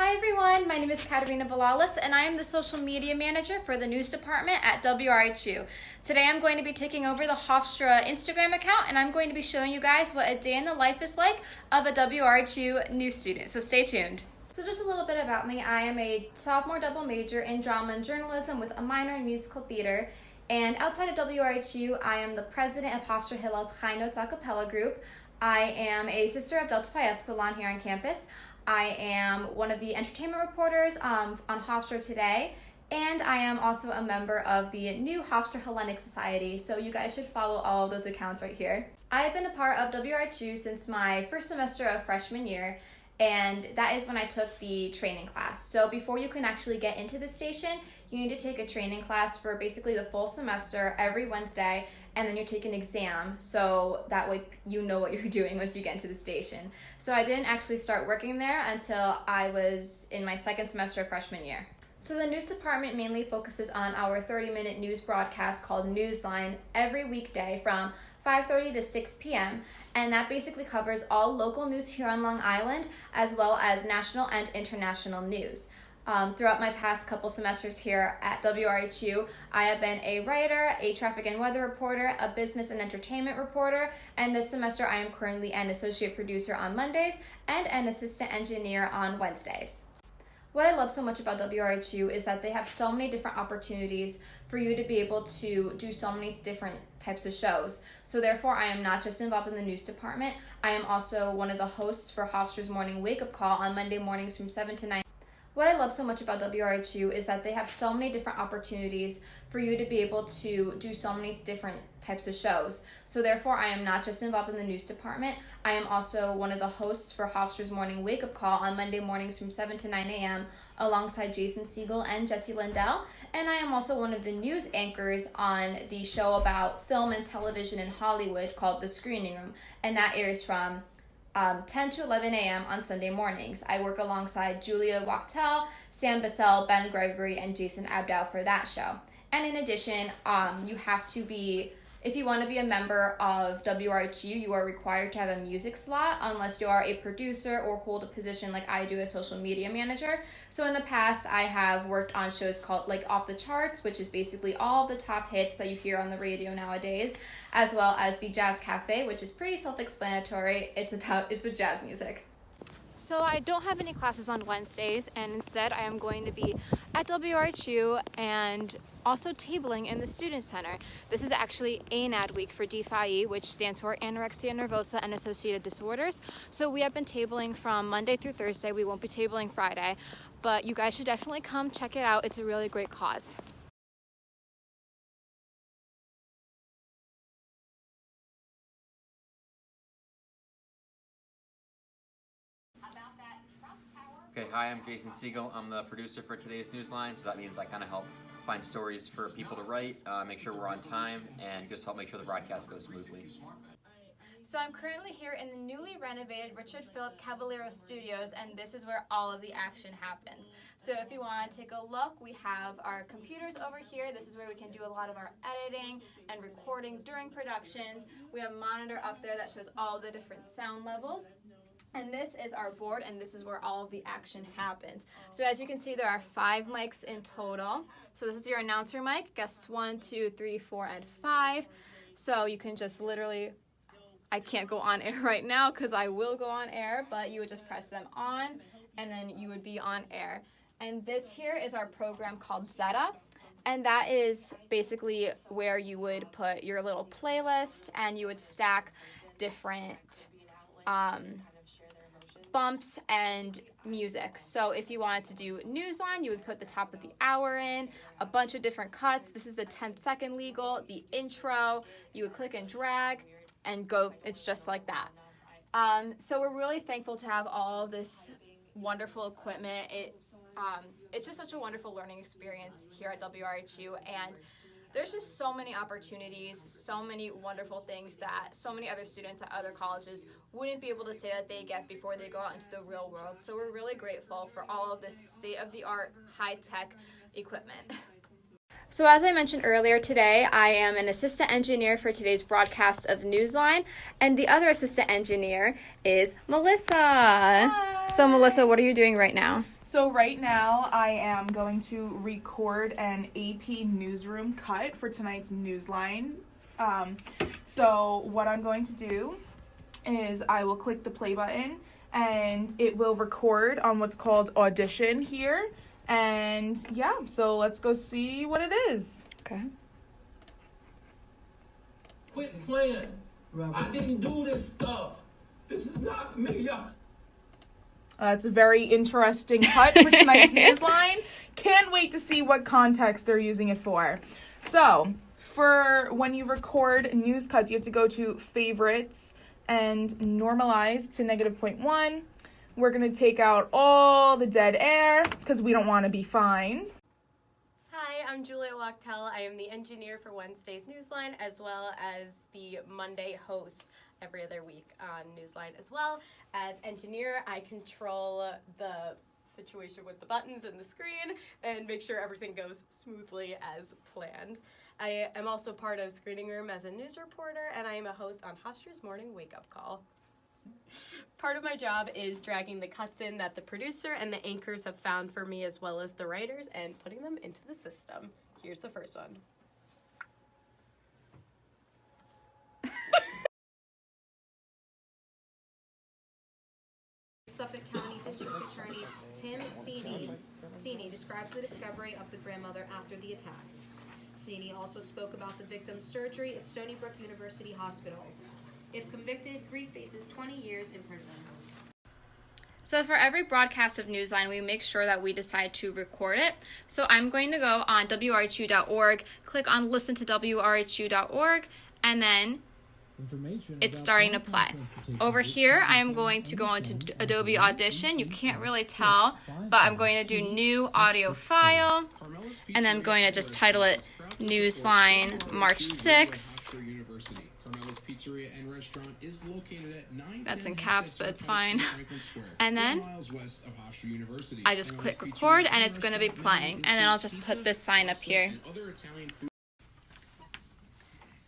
Hi everyone, my name is Katerina Belales and I am the social media manager for the news department at WRHU. Today I'm going to be taking over the Hofstra Instagram account and I'm going to be showing you guys what a day in the life is like of a WRHU news student, so stay tuned. So just a little bit about me. I am a sophomore double major in drama and journalism with a minor in musical theater. And outside of WRHU, I am the president of Hofstra Hillel's High Notes a cappella group. I am a sister of Delta Pi Epsilon here on campus. I am one of the entertainment reporters on Hofstra Today, and I am also a member of the new Hofstra Hellenic Society, so you guys should follow all of those accounts right here. I have been a part of WRHU since my first semester of freshman year, and that is when I took the training class. So before you can actually get into the station, you need to take a training class for basically the full semester every Wednesday, and then you take an exam, so that way you know what you're doing once you get into the station. So I didn't actually start working there until I was in my second semester of freshman year. So the news department mainly focuses on our 30-minute news broadcast called Newsline every weekday from 5:30 to 6 p.m. and that basically covers all local news here on Long Island as well as national and international news. Throughout my past couple semesters here at WRHU, I have been a writer, a traffic and weather reporter, a business and entertainment reporter, and this semester I am currently an associate producer on Mondays and an assistant engineer on Wednesdays. What I love so much about WRHU is that they have so many different opportunities for you to be able to do so many different types of shows. So therefore, I am not just involved in the news department, I am also one of the hosts for Hofstra's Morning Wake Up Call on Monday mornings from 7 to 9. What I love so much about WRHU is that they have so many different opportunities for you to be able to do so many different types of shows. So therefore, I am not just involved in the news department, I am also one of the hosts for Hofstra's Morning Wake Up Call on Monday mornings from 7 to 9 a.m. alongside Jason Siegel and Jesse Lindell. And I am also one of the news anchors on the show about film and television in Hollywood called The Screening Room, and that airs from 10 to 11 a.m. on Sunday mornings. I work alongside Julia Wachtel, Sam Bissell, Ben Gregory, and Jason Abdow for that show. And in addition, you have to be, if you want to be a member of WRHU, you are required to have a music slot unless you are a producer or hold a position like I do as social media manager. So in the past, I have worked on shows called like Off the Charts, which is basically all of the top hits that you hear on the radio nowadays, as well as the Jazz Cafe, which is pretty self-explanatory. It's with jazz music. So I don't have any classes on Wednesdays, and instead I am going to be at WRHU and also tabling in the Student Center. This is actually ANAD week for DPHE, which stands for Anorexia Nervosa and Associated Disorders. So we have been tabling from Monday through Thursday. We won't be tabling Friday, but you guys should definitely come check it out. It's a really great cause. Okay, hi, I'm Jason Siegel. I'm the producer for today's Newsline, so that means I kind of help find stories for people to write, make sure we're on time, and just help make sure the broadcast goes smoothly. So I'm currently here in the newly renovated Richard Philip Caballero Studios, and this is where all of the action happens. So if you want to take a look, we have our computers over here. This is where we can do a lot of our editing and recording during productions. We have a monitor up there that shows all the different sound levels. And this is our board, and this is where all of the action happens. So as you can see, there are 5 mics in total. So this is your announcer mic, guests 1, 2, 3, 4, and 5. So you can just literally, I can't go on air right now because I will go on air, but you would just press them on, and then you would be on air. And this here is our program called Zeta. And that is basically where you would put your little playlist, and you would stack different bumps and music. So if you wanted to do Newsline, you would put the top of the hour in, a bunch of different cuts. This is the 10-second legal, the intro. You would click and drag and go. It's just like that. So we're really thankful to have all of this wonderful equipment. It's just such a wonderful learning experience here at WRHU, and there's just so many opportunities, so many wonderful things that so many other students at other colleges wouldn't be able to say that they get before they go out into the real world. So we're really grateful for all of this state-of-the-art, high-tech equipment. So as I mentioned earlier today, I am an assistant engineer for today's broadcast of Newsline, and the other assistant engineer is Melissa. Hi. So Melissa, what are you doing right now? So right now I am going to record an AP newsroom cut for tonight's Newsline. So what I'm going to do is I will click the play button and it will record on what's called Audition here. And yeah, so let's go see what it is. Okay. Quit playing. I didn't do this stuff. This is not me. It's a very interesting cut for tonight's Newsline. Can't wait to see what context they're using it for. So, for when you record news cuts, you have to go to Favorites and Normalize to -0.1. We're going to take out all the dead air because we don't want to be fined. Hi, I'm Julia Wachtel. I am the engineer for Wednesday's Newsline as well as the Monday host every other week on Newsline as well. As engineer, I control the situation with the buttons and the screen and make sure everything goes smoothly as planned. I am also part of Screening Room as a news reporter, and I am a host on Hofstra's Morning Wake Up Call. Part of my job is dragging the cuts in that the producer and the anchors have found for me as well as the writers and putting them into the system. Here's the first one. Suffolk County District Attorney Tim Sini describes the discovery of the grandmother after the attack. Sini also spoke about the victim's surgery at Stony Brook University Hospital. If convicted, Grief faces 20 years in prison. So for every broadcast of Newsline, we make sure that we decide to record it. So I'm going to go on WRHU.org, click on listen to WRHU.org, and then it's starting to play. Over here, I am going to go into Adobe Audition. You can't really tell, but I'm going to do new audio file, and then I'm going to just title it Newsline March 6th. That's in caps, but it's fine. And then I just click record, and it's going to be playing. And then I'll just put this sign up here.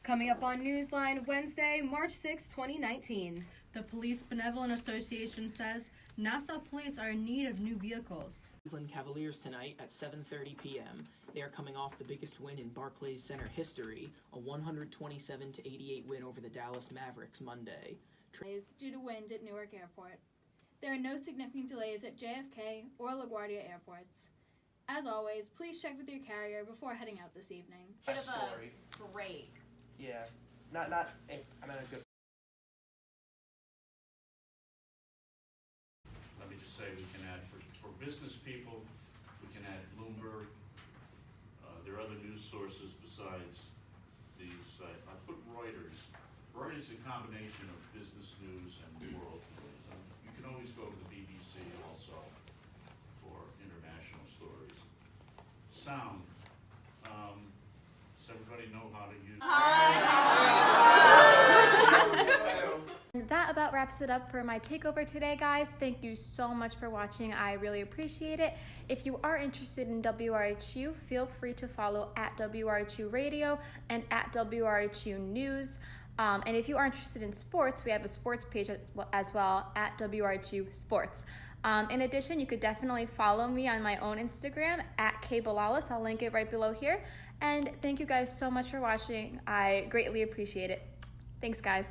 Coming up on Newsline Wednesday, March 6, 2019. The Police Benevolent Association says Nassau police are in need of new vehicles. Cleveland Cavaliers tonight at 7:30 p.m. They are coming off the biggest win in Barclays Center history, a 127-88 win over the Dallas Mavericks Monday. Due to wind at Newark Airport. There are no significant delays at JFK or LaGuardia airports. As always, please check with your carrier before heading out this evening. Bit of a break. Yeah, I'm in a good. Let me just say we can add for business people, we can add Bloomberg. There are other news sources besides these. I put Reuters. Reuters is a combination of business news and world news. You can always go to the BBC also for international stories. Sound. Does everybody know how to use? That about wraps it up for my takeover today, guys. Thank you so much for watching. I really appreciate it. If you are interested in WRHU, feel free to follow at WRHU Radio and at WRHU News. And if you are interested in sports, we have a sports page as well at WRHU Sports. In addition, you could definitely follow me on my own Instagram at Belales. I'll link it right below here. And thank you guys so much for watching. I greatly appreciate it. Thanks, guys.